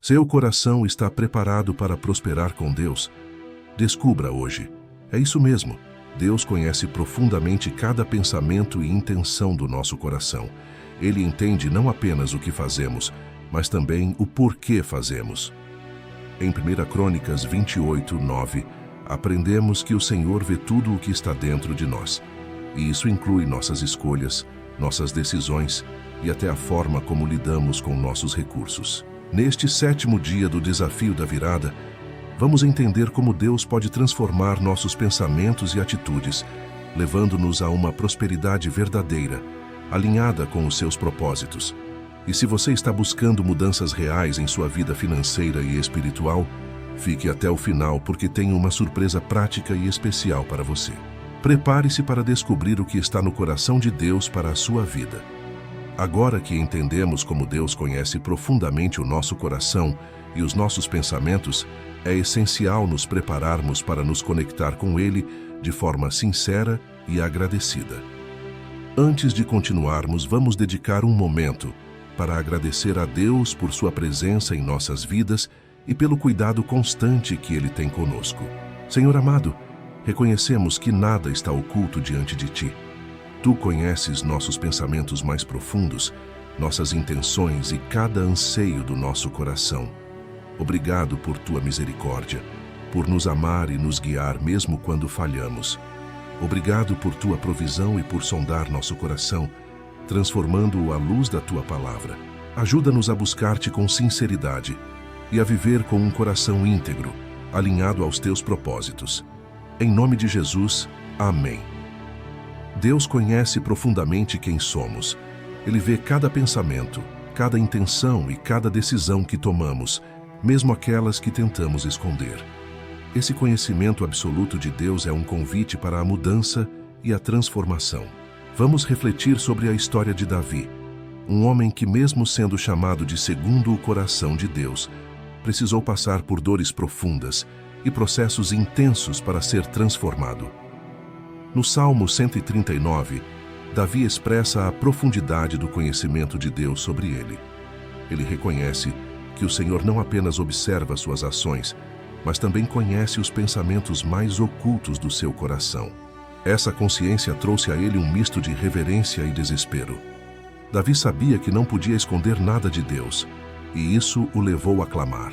Seu coração está preparado para prosperar com Deus? Descubra hoje. É isso mesmo. Deus conhece profundamente cada pensamento e intenção do nosso coração. Ele entende não apenas o que fazemos, mas também o porquê fazemos. Em 1 Crônicas 28, 9, aprendemos que o Senhor vê tudo o que está dentro de nós. E isso inclui nossas escolhas, nossas decisões e até a forma como lidamos com nossos recursos. Neste 7º dia do desafio da virada, vamos entender como Deus pode transformar nossos pensamentos e atitudes, levando-nos a uma prosperidade verdadeira, alinhada com os seus propósitos. E se você está buscando mudanças reais em sua vida financeira e espiritual, fique até o final porque tenho uma surpresa prática e especial para você. Prepare-se para descobrir o que está no coração de Deus para a sua vida. Agora que entendemos como Deus conhece profundamente o nosso coração e os nossos pensamentos, é essencial nos prepararmos para nos conectar com Ele de forma sincera e agradecida. Antes de continuarmos, vamos dedicar um momento para agradecer a Deus por sua presença em nossas vidas e pelo cuidado constante que Ele tem conosco. Senhor amado, reconhecemos que nada está oculto diante de Ti. Tu conheces nossos pensamentos mais profundos, nossas intenções e cada anseio do nosso coração. Obrigado por Tua misericórdia, por nos amar e nos guiar mesmo quando falhamos. Obrigado por Tua provisão e por sondar nosso coração, transformando-o à luz da Tua palavra. Ajuda-nos a buscar-Te com sinceridade e a viver com um coração íntegro, alinhado aos Teus propósitos. Em nome de Jesus, amém. Deus conhece profundamente quem somos. Ele vê cada pensamento, cada intenção e cada decisão que tomamos, mesmo aquelas que tentamos esconder. Esse conhecimento absoluto de Deus é um convite para a mudança e a transformação. Vamos refletir sobre a história de Davi, um homem que, mesmo sendo chamado de segundo o coração de Deus, precisou passar por dores profundas e processos intensos para ser transformado. No Salmo 139, Davi expressa a profundidade do conhecimento de Deus sobre ele. Ele reconhece que o Senhor não apenas observa suas ações, mas também conhece os pensamentos mais ocultos do seu coração. Essa consciência trouxe a ele um misto de reverência e desespero. Davi sabia que não podia esconder nada de Deus, e isso o levou a clamar: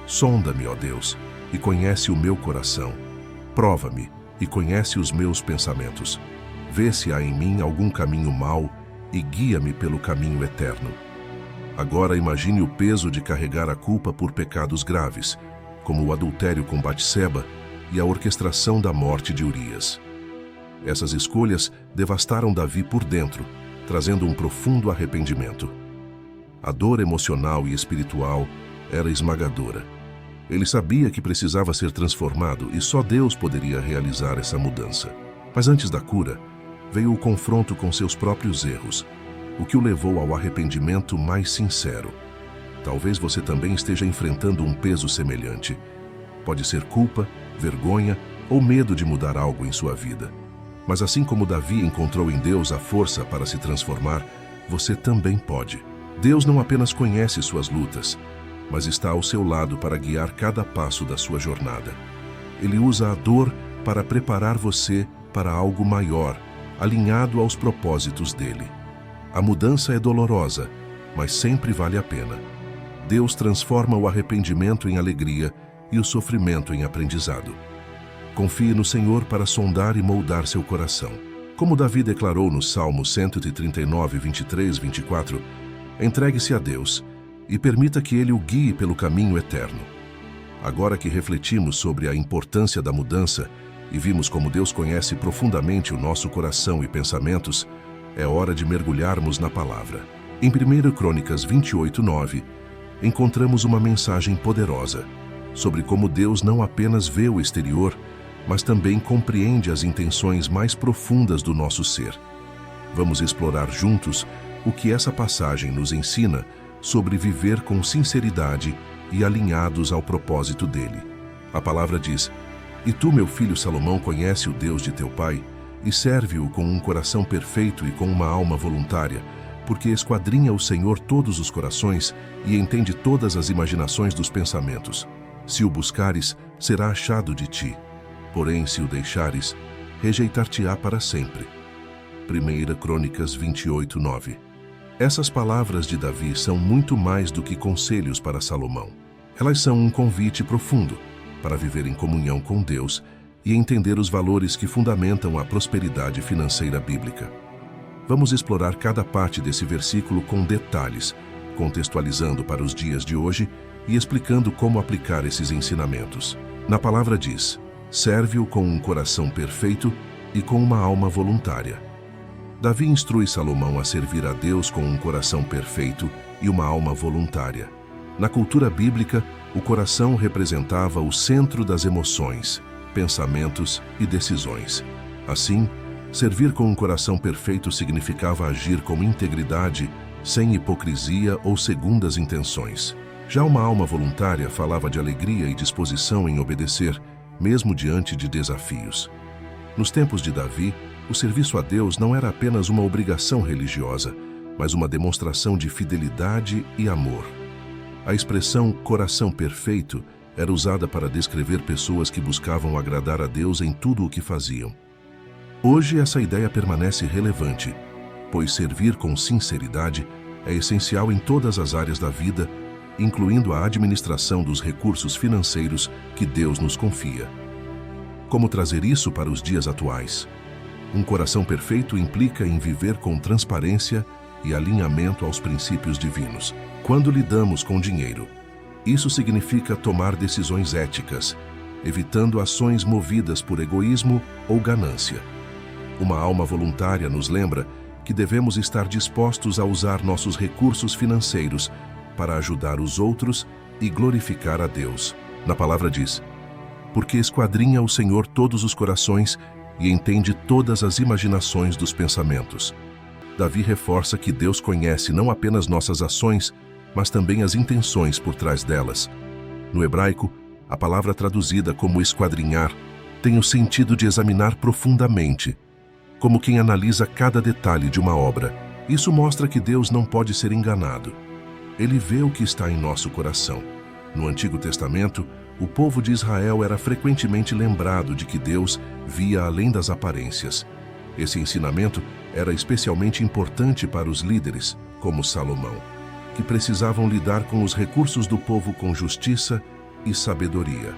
Sonda-me, ó Deus, e conhece o meu coração. Prova-me e conhece os meus pensamentos. Vê se há em mim algum caminho mau e guia-me pelo caminho eterno. Agora imagine o peso de carregar a culpa por pecados graves, como o adultério com Batseba e a orquestração da morte de Urias. Essas escolhas devastaram Davi por dentro, trazendo um profundo arrependimento. A dor emocional e espiritual era esmagadora. Ele sabia que precisava ser transformado e só Deus poderia realizar essa mudança. Mas antes da cura, veio o confronto com seus próprios erros, o que o levou ao arrependimento mais sincero. Talvez você também esteja enfrentando um peso semelhante. Pode ser culpa, vergonha ou medo de mudar algo em sua vida. Mas assim como Davi encontrou em Deus a força para se transformar, você também pode. Deus não apenas conhece suas lutas, mas está ao seu lado para guiar cada passo da sua jornada. Ele usa a dor para preparar você para algo maior, alinhado aos propósitos dele. A mudança é dolorosa, mas sempre vale a pena. Deus transforma o arrependimento em alegria e o sofrimento em aprendizado. Confie no Senhor para sondar e moldar seu coração. Como Davi declarou no Salmo 139, 23, 24, entregue-se a Deus e permita que Ele o guie pelo caminho eterno. Agora que refletimos sobre a importância da mudança e vimos como Deus conhece profundamente o nosso coração e pensamentos, é hora de mergulharmos na palavra. Em 1 Crônicas 28, 9, encontramos uma mensagem poderosa sobre como Deus não apenas vê o exterior, mas também compreende as intenções mais profundas do nosso ser. Vamos explorar juntos o que essa passagem nos ensina sobre viver com sinceridade e alinhados ao propósito dele. A palavra diz: E tu, meu filho Salomão, conhece o Deus de teu pai, e serve-o com um coração perfeito e com uma alma voluntária, porque esquadrinha o Senhor todos os corações e entende todas as imaginações dos pensamentos. Se o buscares, será achado de ti. Porém, se o deixares, rejeitar-te-á para sempre. 1 Crônicas 28:9. Essas palavras de Davi são muito mais do que conselhos para Salomão. Elas são um convite profundo para viver em comunhão com Deus e entender os valores que fundamentam a prosperidade financeira bíblica. Vamos explorar cada parte desse versículo com detalhes, contextualizando para os dias de hoje e explicando como aplicar esses ensinamentos. Na palavra diz: serve-o com um coração perfeito e com uma alma voluntária. Davi instrui Salomão a servir a Deus com um coração perfeito e uma alma voluntária. Na cultura bíblica, o coração representava o centro das emoções, pensamentos e decisões. Assim, servir com um coração perfeito significava agir com integridade, sem hipocrisia ou segundas intenções. Já uma alma voluntária falava de alegria e disposição em obedecer, mesmo diante de desafios. Nos tempos de Davi, o serviço a Deus não era apenas uma obrigação religiosa, mas uma demonstração de fidelidade e amor. A expressão coração perfeito era usada para descrever pessoas que buscavam agradar a Deus em tudo o que faziam. Hoje essa ideia permanece relevante, pois servir com sinceridade é essencial em todas as áreas da vida, incluindo a administração dos recursos financeiros que Deus nos confia. Como trazer isso para os dias atuais? Um coração perfeito implica em viver com transparência e alinhamento aos princípios divinos. Quando lidamos com dinheiro, isso significa tomar decisões éticas, evitando ações movidas por egoísmo ou ganância. Uma alma voluntária nos lembra que devemos estar dispostos a usar nossos recursos financeiros para ajudar os outros e glorificar a Deus. Na palavra diz: porque esquadrinha o Senhor todos os corações e entende todas as imaginações dos pensamentos. Davi reforça que Deus conhece não apenas nossas ações, mas também as intenções por trás delas. No hebraico, a palavra traduzida como esquadrinhar tem o sentido de examinar profundamente, como quem analisa cada detalhe de uma obra. Isso mostra que Deus não pode ser enganado. Ele vê o que está em nosso coração. No Antigo Testamento, o povo de Israel era frequentemente lembrado de que Deus via além das aparências. Esse ensinamento era especialmente importante para os líderes, como Salomão, que precisavam lidar com os recursos do povo com justiça e sabedoria.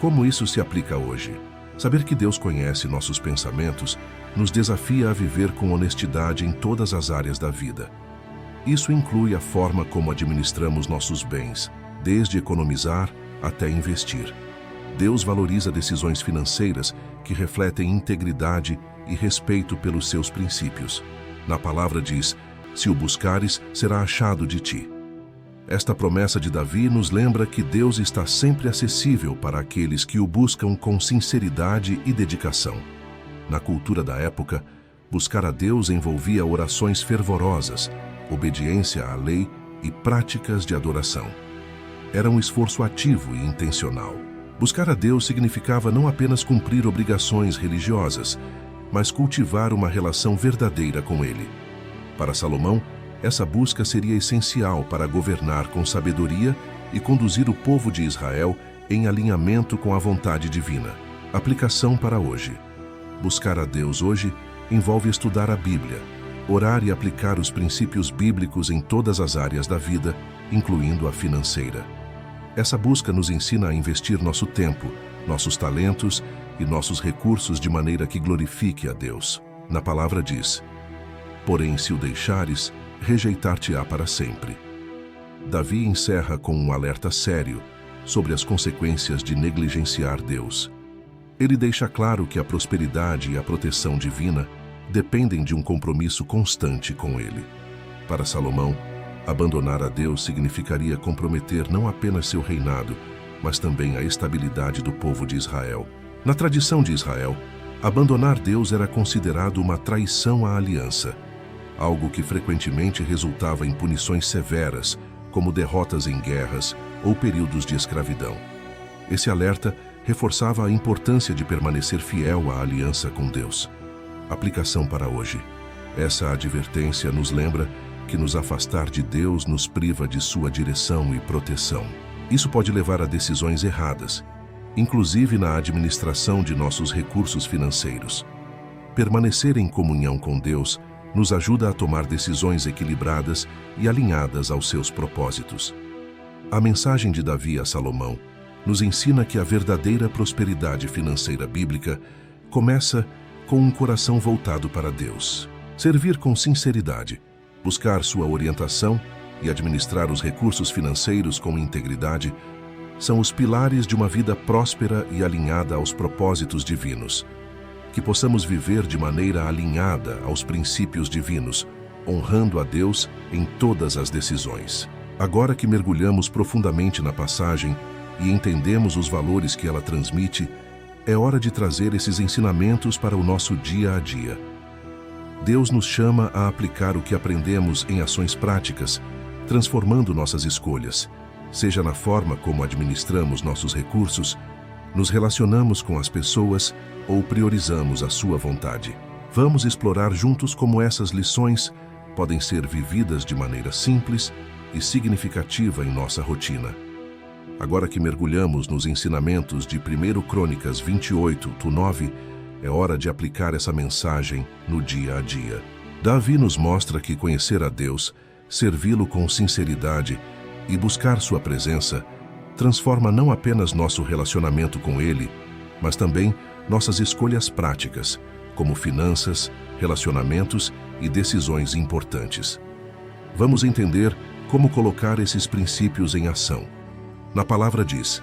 Como isso se aplica hoje? Saber que Deus conhece nossos pensamentos nos desafia a viver com honestidade em todas as áreas da vida. Isso inclui a forma como administramos nossos bens, desde economizar até investir. Deus valoriza decisões financeiras que refletem integridade e respeito pelos seus princípios. Na palavra diz: se o buscares, será achado de ti. Esta promessa de Davi nos lembra que Deus está sempre acessível para aqueles que o buscam com sinceridade e dedicação. Na cultura da época, buscar a Deus envolvia orações fervorosas, obediência à lei e práticas de adoração. Era um esforço ativo e intencional. Buscar a Deus significava não apenas cumprir obrigações religiosas, mas cultivar uma relação verdadeira com Ele. Para Salomão, essa busca seria essencial para governar com sabedoria e conduzir o povo de Israel em alinhamento com a vontade divina. Aplicação para hoje. Buscar a Deus hoje envolve estudar a Bíblia, orar e aplicar os princípios bíblicos em todas as áreas da vida, incluindo a financeira. Essa busca nos ensina a investir nosso tempo, nossos talentos e nossos recursos de maneira que glorifique a Deus. Na palavra diz: porém, se o deixares, rejeitar-te-á para sempre. Davi encerra com um alerta sério sobre as consequências de negligenciar Deus. Ele deixa claro que a prosperidade e a proteção divina dependem de um compromisso constante com Ele. Para Salomão, abandonar a Deus significaria comprometer não apenas seu reinado, mas também a estabilidade do povo de Israel. Na tradição de Israel, abandonar Deus era considerado uma traição à aliança, algo que frequentemente resultava em punições severas, como derrotas em guerras ou períodos de escravidão. Esse alerta reforçava a importância de permanecer fiel à aliança com Deus. Aplicação para hoje. Essa advertência nos lembra que nos afastar de Deus nos priva de sua direção e proteção. Isso pode levar a decisões erradas, inclusive na administração de nossos recursos financeiros. Permanecer em comunhão com Deus nos ajuda a tomar decisões equilibradas e alinhadas aos seus propósitos. A mensagem de Davi a Salomão nos ensina que a verdadeira prosperidade financeira bíblica começa com um coração voltado para Deus. Servir com sinceridade, buscar sua orientação e administrar os recursos financeiros com integridade são os pilares de uma vida próspera e alinhada aos propósitos divinos. Que possamos viver de maneira alinhada aos princípios divinos, honrando a Deus em todas as decisões. Agora que mergulhamos profundamente na passagem e entendemos os valores que ela transmite, é hora de trazer esses ensinamentos para o nosso dia a dia. Deus nos chama a aplicar o que aprendemos em ações práticas, transformando nossas escolhas, seja na forma como administramos nossos recursos, nos relacionamos com as pessoas ou priorizamos a sua vontade. Vamos explorar juntos como essas lições podem ser vividas de maneira simples e significativa em nossa rotina. Agora que mergulhamos nos ensinamentos de 1 Crônicas 28:9, é hora de aplicar essa mensagem no dia a dia. Davi nos mostra que conhecer a Deus, servi-lo com sinceridade e buscar sua presença transforma não apenas nosso relacionamento com Ele, mas também nossas escolhas práticas, como finanças, relacionamentos e decisões importantes. Vamos entender como colocar esses princípios em ação. Na palavra diz: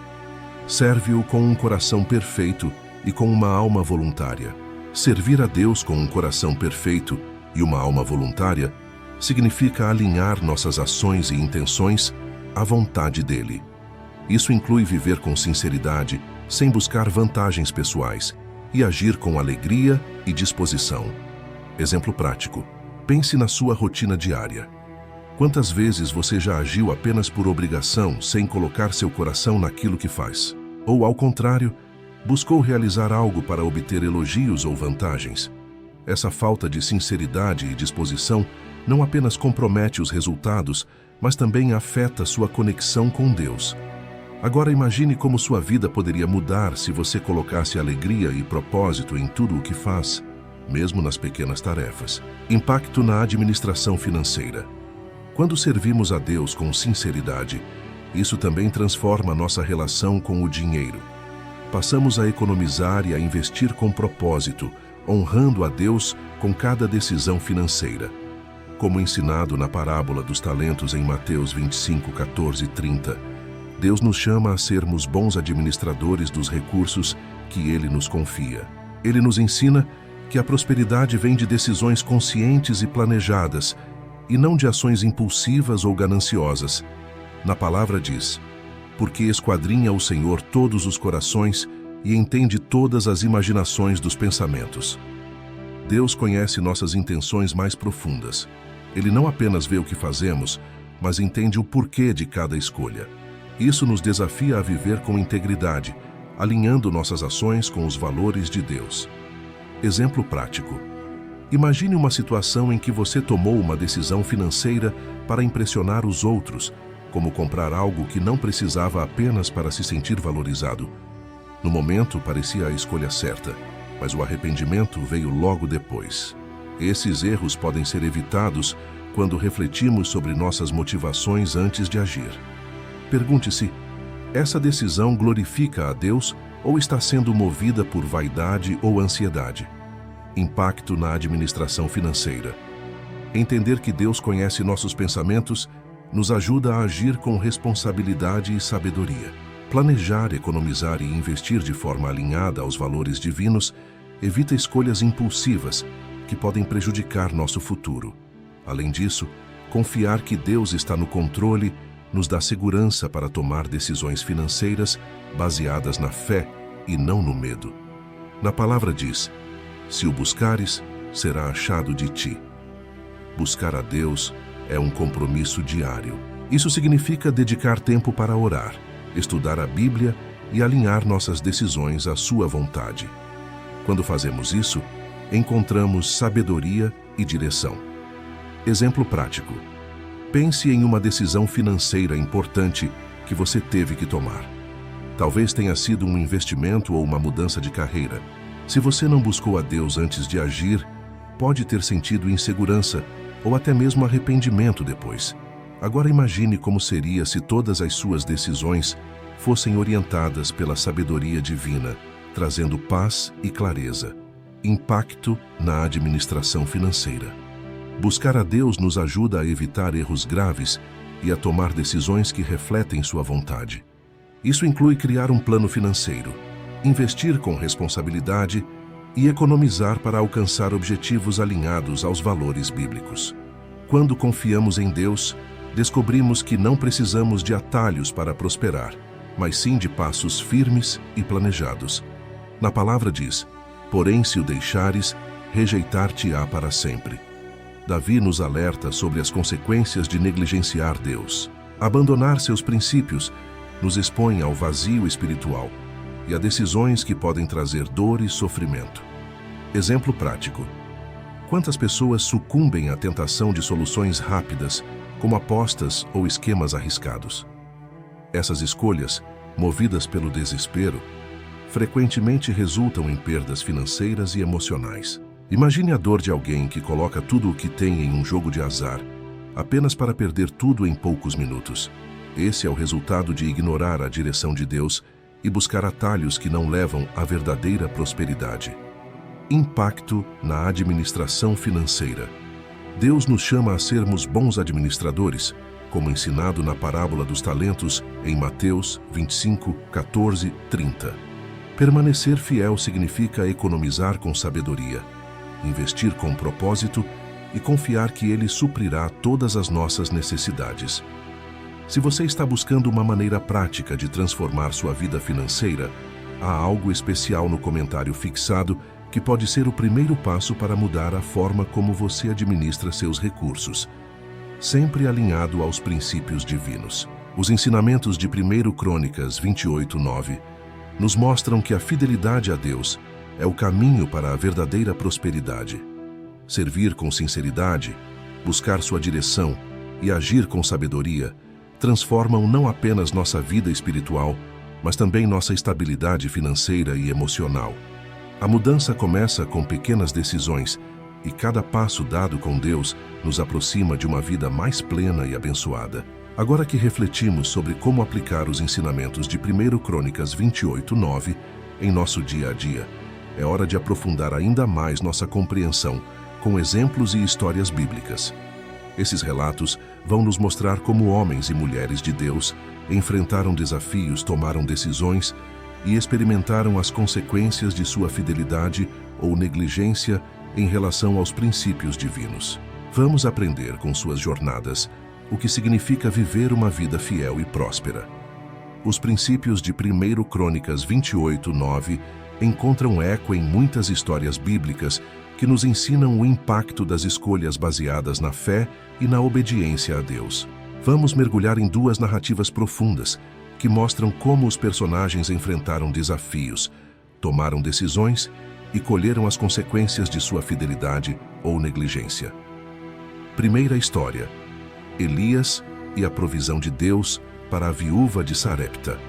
serve-o com um coração perfeito e com uma alma voluntária. Servir a Deus com um coração perfeito e uma alma voluntária significa alinhar nossas ações e intenções à vontade dele. Isso inclui viver com sinceridade, sem buscar vantagens pessoais, e agir com alegria e disposição. Exemplo prático: pense na sua rotina diária. Quantas vezes você já agiu apenas por obrigação, sem colocar seu coração naquilo que faz? Ou, ao contrário, buscou realizar algo para obter elogios ou vantagens? Essa falta de sinceridade e disposição não apenas compromete os resultados, mas também afeta sua conexão com Deus. Agora imagine como sua vida poderia mudar se você colocasse alegria e propósito em tudo o que faz, mesmo nas pequenas tarefas. Impacto na administração financeira. Quando servimos a Deus com sinceridade, isso também transforma nossa relação com o dinheiro. Passamos a economizar e a investir com propósito, honrando a Deus com cada decisão financeira. Como ensinado na parábola dos talentos em Mateus 25:14-30, Deus nos chama a sermos bons administradores dos recursos que Ele nos confia. Ele nos ensina que a prosperidade vem de decisões conscientes e planejadas, e não de ações impulsivas ou gananciosas. Na palavra diz: porque esquadrinha o Senhor todos os corações e entende todas as imaginações dos pensamentos. Deus conhece nossas intenções mais profundas. Ele não apenas vê o que fazemos, mas entende o porquê de cada escolha. Isso nos desafia a viver com integridade, alinhando nossas ações com os valores de Deus. Exemplo prático: imagine uma situação em que você tomou uma decisão financeira para impressionar os outros, como comprar algo que não precisava apenas para se sentir valorizado. No momento, parecia a escolha certa, mas o arrependimento veio logo depois. Esses erros podem ser evitados quando refletimos sobre nossas motivações antes de agir. Pergunte-se: essa decisão glorifica a Deus ou está sendo movida por vaidade ou ansiedade? Impacto na administração financeira. Entender que Deus conhece nossos pensamentos nos ajuda a agir com responsabilidade e sabedoria. Planejar, economizar e investir de forma alinhada aos valores divinos evita escolhas impulsivas que podem prejudicar nosso futuro. Além disso, confiar que Deus está no controle nos dá segurança para tomar decisões financeiras baseadas na fé e não no medo. Na palavra diz: se o buscares, será achado de ti. Buscar a Deus é um compromisso diário. Isso significa dedicar tempo para orar, estudar a Bíblia e alinhar nossas decisões à sua vontade. Quando fazemos isso, encontramos sabedoria e direção. Exemplo prático: Pense em uma decisão financeira importante que você teve que tomar. Talvez tenha sido um investimento ou uma mudança de carreira. Se você não buscou a Deus antes de agir, pode ter sentido insegurança ou até mesmo arrependimento depois. Agora imagine como seria se todas as suas decisões fossem orientadas pela sabedoria divina, trazendo paz e clareza. Impacto na administração financeira. Buscar a Deus nos ajuda a evitar erros graves e a tomar decisões que refletem sua vontade. Isso inclui criar um plano financeiro, investir com responsabilidade e economizar para alcançar objetivos alinhados aos valores bíblicos. Quando confiamos em Deus, descobrimos que não precisamos de atalhos para prosperar, mas sim de passos firmes e planejados. Na palavra diz: porém, se o deixares, rejeitar-te-á para sempre. Davi nos alerta sobre as consequências de negligenciar Deus. Abandonar seus princípios nos expõe ao vazio espiritual e a decisões que podem trazer dor e sofrimento. Exemplo prático. Quantas pessoas sucumbem à tentação de soluções rápidas, como apostas ou esquemas arriscados? Essas escolhas, movidas pelo desespero, frequentemente resultam em perdas financeiras e emocionais. Imagine a dor de alguém que coloca tudo o que tem em um jogo de azar, apenas para perder tudo em poucos minutos. Esse é o resultado de ignorar a direção de Deus e buscar atalhos que não levam à verdadeira prosperidade. Impacto na administração financeira. Deus nos chama a sermos bons administradores, como ensinado na parábola dos talentos em Mateus 25, 14, 30. Permanecer fiel significa economizar com sabedoria, investir com propósito e confiar que Ele suprirá todas as nossas necessidades. Se você está buscando uma maneira prática de transformar sua vida financeira, há algo especial no comentário fixado que pode ser o primeiro passo para mudar a forma como você administra seus recursos, sempre alinhado aos princípios divinos. Os ensinamentos de 1 Crônicas 28:9 nos mostram que a fidelidade a Deus é o caminho para a verdadeira prosperidade. Servir com sinceridade, buscar sua direção e agir com sabedoria transformam não apenas nossa vida espiritual, mas também nossa estabilidade financeira e emocional. A mudança começa com pequenas decisões e cada passo dado com Deus nos aproxima de uma vida mais plena e abençoada. Agora que refletimos sobre como aplicar os ensinamentos de 1 Crônicas 28:9 em nosso dia a dia, é hora de aprofundar ainda mais nossa compreensão com exemplos e histórias bíblicas. Esses relatos vão nos mostrar como homens e mulheres de Deus enfrentaram desafios, tomaram decisões e experimentaram as consequências de sua fidelidade ou negligência em relação aos princípios divinos. Vamos aprender com suas jornadas o que significa viver uma vida fiel e próspera. Os princípios de 1 Crônicas 28:9 encontram eco em muitas histórias bíblicas que nos ensinam o impacto das escolhas baseadas na fé e na obediência a Deus. Vamos mergulhar em duas narrativas profundas que mostram como os personagens enfrentaram desafios, tomaram decisões e colheram as consequências de sua fidelidade ou negligência. Primeira história: Elias e a provisão de Deus para a viúva de Sarepta.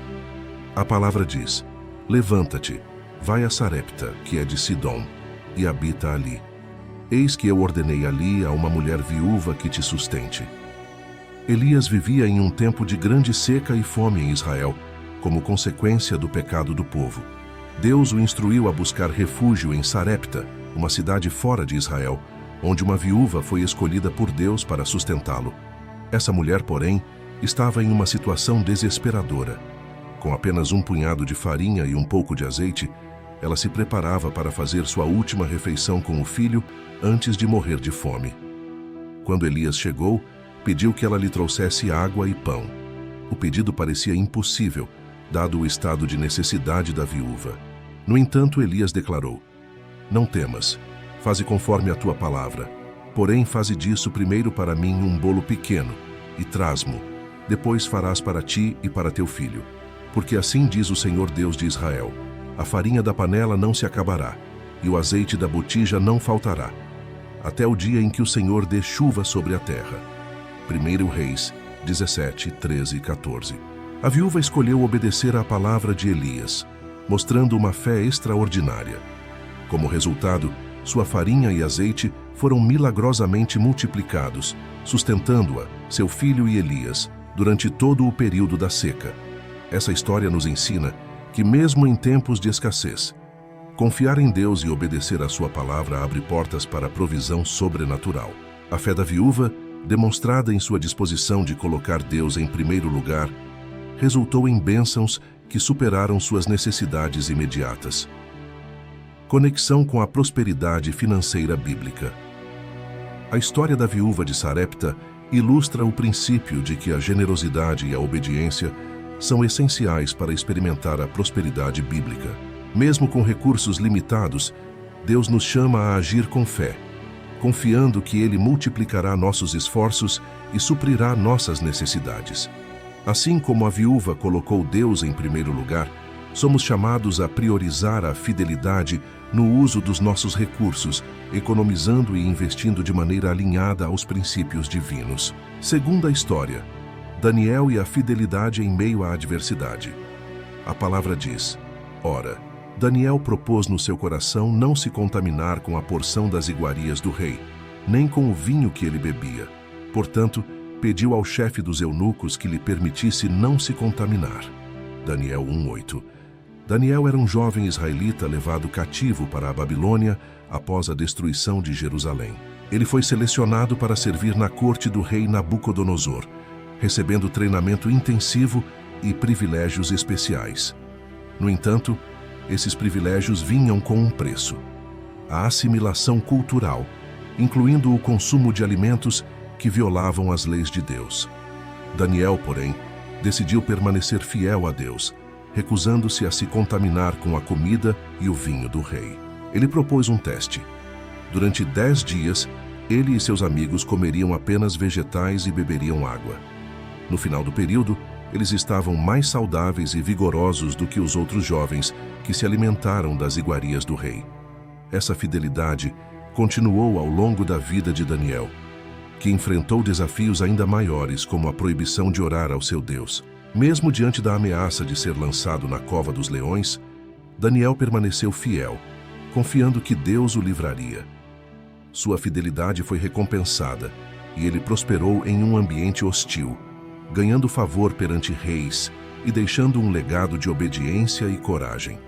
A palavra diz: levanta-te, vai a Sarepta, que é de Sidom, e habita ali. Eis que eu ordenei ali a uma mulher viúva que te sustente. Elias vivia em um tempo de grande seca e fome em Israel, como consequência do pecado do povo. Deus o instruiu a buscar refúgio em Sarepta, uma cidade fora de Israel, onde uma viúva foi escolhida por Deus para sustentá-lo. Essa mulher, porém, estava em uma situação desesperadora. Com apenas um punhado de farinha e um pouco de azeite, ela se preparava para fazer sua última refeição com o filho antes de morrer de fome. Quando Elias chegou, pediu que ela lhe trouxesse água e pão. O pedido parecia impossível, dado o estado de necessidade da viúva. No entanto, Elias declarou: não temas, faze conforme a tua palavra. Porém, faze disso primeiro para mim um bolo pequeno, e traz-mo. Depois farás para ti e para teu filho. Porque assim diz o Senhor Deus de Israel: a farinha da panela não se acabará, e o azeite da botija não faltará, até o dia em que o Senhor dê chuva sobre a terra. 1 Reis 17, 13 e 14. A viúva escolheu obedecer à palavra de Elias, mostrando uma fé extraordinária. Como resultado, sua farinha e azeite foram milagrosamente multiplicados, sustentando-a, seu filho e Elias, durante todo o período da seca. Essa história nos ensina que, mesmo em tempos de escassez, confiar em Deus e obedecer à sua palavra abre portas para a provisão sobrenatural. A fé da viúva, demonstrada em sua disposição de colocar Deus em primeiro lugar, resultou em bênçãos que superaram suas necessidades imediatas. Conexão com a prosperidade financeira bíblica. A história da viúva de Sarepta ilustra o princípio de que a generosidade e a obediência são essenciais para experimentar a prosperidade bíblica. Mesmo com recursos limitados, Deus nos chama a agir com fé, confiando que Ele multiplicará nossos esforços e suprirá nossas necessidades. Assim como a viúva colocou Deus em primeiro lugar, somos chamados a priorizar a fidelidade no uso dos nossos recursos, economizando e investindo de maneira alinhada aos princípios divinos. Segunda história: Daniel e a fidelidade em meio à adversidade. A palavra diz: Ora, Daniel propôs no seu coração não se contaminar com a porção das iguarias do rei, nem com o vinho que ele bebia. Portanto, pediu ao chefe dos eunucos que lhe permitisse não se contaminar. Daniel 1:8. Daniel era um jovem israelita levado cativo para a Babilônia após a destruição de Jerusalém. Ele foi selecionado para servir na corte do rei Nabucodonosor, recebendo treinamento intensivo e privilégios especiais. No entanto, esses privilégios vinham com um preço: a assimilação cultural, incluindo o consumo de alimentos que violavam as leis de Deus. Daniel, porém, decidiu permanecer fiel a Deus, recusando-se a se contaminar com a comida e o vinho do rei. Ele propôs um teste. Durante 10 dias, ele e seus amigos comeriam apenas vegetais e beberiam água. No final do período, eles estavam mais saudáveis e vigorosos do que os outros jovens que se alimentaram das iguarias do rei. Essa fidelidade continuou ao longo da vida de Daniel, que enfrentou desafios ainda maiores, como a proibição de orar ao seu Deus. Mesmo diante da ameaça de ser lançado na cova dos leões, Daniel permaneceu fiel, confiando que Deus o livraria. Sua fidelidade foi recompensada e ele prosperou em um ambiente hostil, ganhando favor perante reis e deixando um legado de obediência e coragem.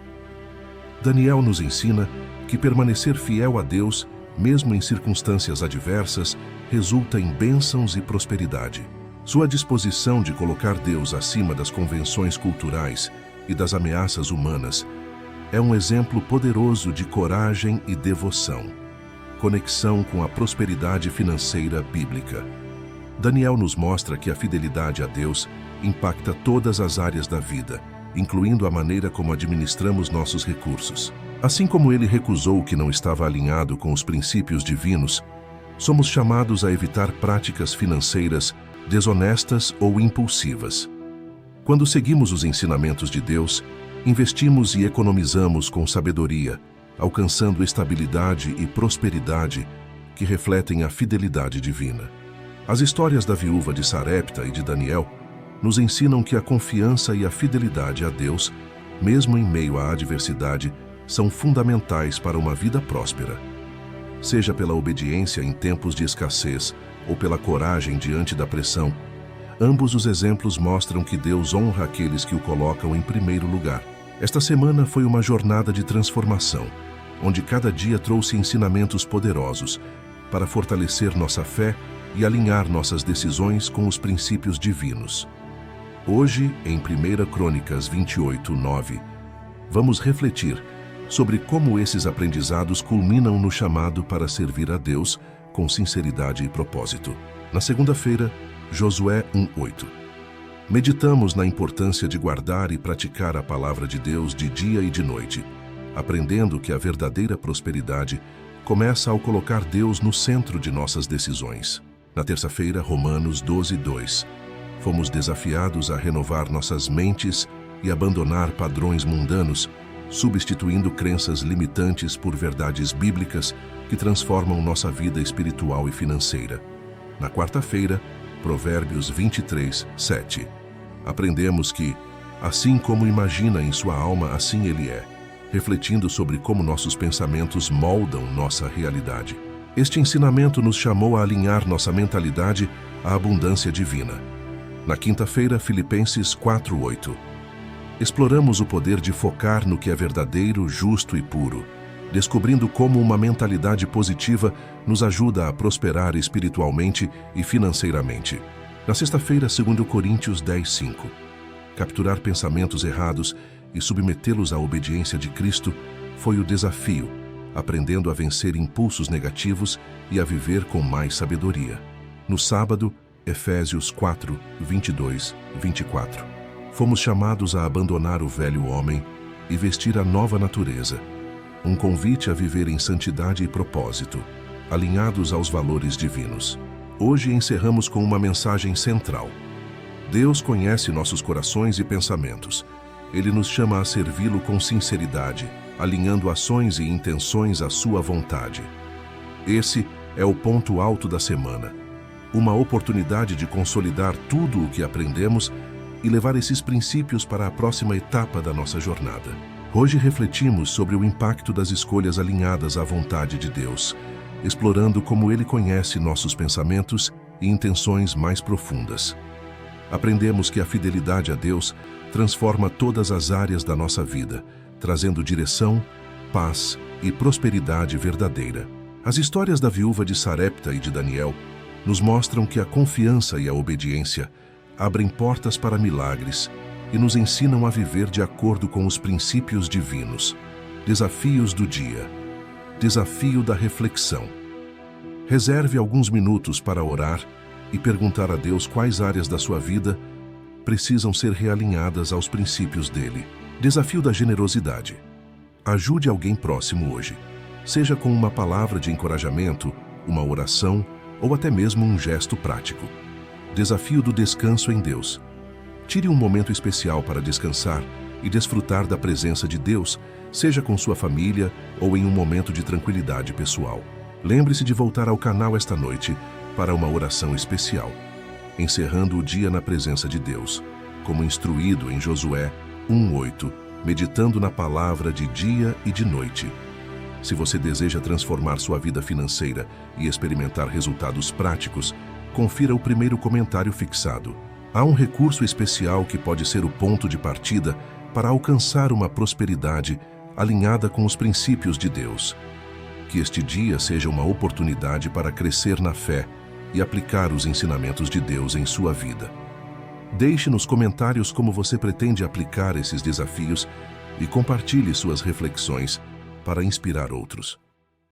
Daniel nos ensina que permanecer fiel a Deus, mesmo em circunstâncias adversas, resulta em bênçãos e prosperidade. Sua disposição de colocar Deus acima das convenções culturais e das ameaças humanas é um exemplo poderoso de coragem e devoção. Conexão com a prosperidade financeira bíblica. Daniel nos mostra que a fidelidade a Deus impacta todas as áreas da vida, incluindo a maneira como administramos nossos recursos. Assim como ele recusou o que não estava alinhado com os princípios divinos, somos chamados a evitar práticas financeiras desonestas ou impulsivas. Quando seguimos os ensinamentos de Deus, investimos e economizamos com sabedoria, alcançando estabilidade e prosperidade que refletem a fidelidade divina. As histórias da viúva de Sarepta e de Daniel nos ensinam que a confiança e a fidelidade a Deus, mesmo em meio à adversidade, são fundamentais para uma vida próspera. Seja pela obediência em tempos de escassez ou pela coragem diante da pressão, ambos os exemplos mostram que Deus honra aqueles que o colocam em primeiro lugar. Esta semana foi uma jornada de transformação, onde cada dia trouxe ensinamentos poderosos para fortalecer nossa fé e alinhar nossas decisões com os princípios divinos. Hoje, em 1 Crônicas 28:9, vamos refletir sobre como esses aprendizados culminam no chamado para servir a Deus com sinceridade e propósito. Na segunda-feira, Josué 1:8. Meditamos na importância de guardar e praticar a palavra de Deus de dia e de noite, aprendendo que a verdadeira prosperidade começa ao colocar Deus no centro de nossas decisões. Na terça-feira, Romanos 12:2. Fomos desafiados a renovar nossas mentes e abandonar padrões mundanos, substituindo crenças limitantes por verdades bíblicas que transformam nossa vida espiritual e financeira. Na quarta-feira, Provérbios 23, 7. Aprendemos que, assim como imagina em sua alma, assim ele é, refletindo sobre como nossos pensamentos moldam nossa realidade. Este ensinamento nos chamou a alinhar nossa mentalidade à abundância divina. Na quinta-feira, Filipenses 4:8. Exploramos o poder de focar no que é verdadeiro, justo e puro, descobrindo como uma mentalidade positiva nos ajuda a prosperar espiritualmente e financeiramente. Na sexta-feira, 2 Coríntios 10:5. Capturar pensamentos errados e submetê-los à obediência de Cristo foi o desafio, aprendendo a vencer impulsos negativos e a viver com mais sabedoria. No sábado, Efésios 4, 22, 24. Fomos chamados a abandonar o velho homem e vestir a nova natureza, um convite a viver em santidade e propósito, alinhados aos valores divinos. Hoje encerramos com uma mensagem central. Deus conhece nossos corações e pensamentos. Ele nos chama a servi-lo com sinceridade, alinhando ações e intenções à sua vontade. Esse é o ponto alto da semana. Uma oportunidade de consolidar tudo o que aprendemos e levar esses princípios para a próxima etapa da nossa jornada. Hoje refletimos sobre o impacto das escolhas alinhadas à vontade de Deus, explorando como Ele conhece nossos pensamentos e intenções mais profundas. Aprendemos que a fidelidade a Deus transforma todas as áreas da nossa vida, trazendo direção, paz e prosperidade verdadeira. As histórias da viúva de Sarepta e de Daniel nos mostram que a confiança e a obediência abrem portas para milagres e nos ensinam a viver de acordo com os princípios divinos. Desafios do dia. Desafio da reflexão. Reserve alguns minutos para orar e perguntar a Deus quais áreas da sua vida precisam ser realinhadas aos princípios dele. Desafio da generosidade. Ajude alguém próximo hoje, seja com uma palavra de encorajamento, uma oração ou até mesmo um gesto prático. Desafio do descanso em Deus. Tire um momento especial para descansar e desfrutar da presença de Deus, seja com sua família ou em um momento de tranquilidade pessoal. Lembre-se de voltar ao canal esta noite para uma oração especial, encerrando o dia na presença de Deus, como instruído em Josué 1:8, meditando na palavra de dia e de noite. Se você deseja transformar sua vida financeira e experimentar resultados práticos, confira o primeiro comentário fixado. Há um recurso especial que pode ser o ponto de partida para alcançar uma prosperidade alinhada com os princípios de Deus. Que este dia seja uma oportunidade para crescer na fé e aplicar os ensinamentos de Deus em sua vida. Deixe nos comentários como você pretende aplicar esses desafios e compartilhe suas reflexões para inspirar outros.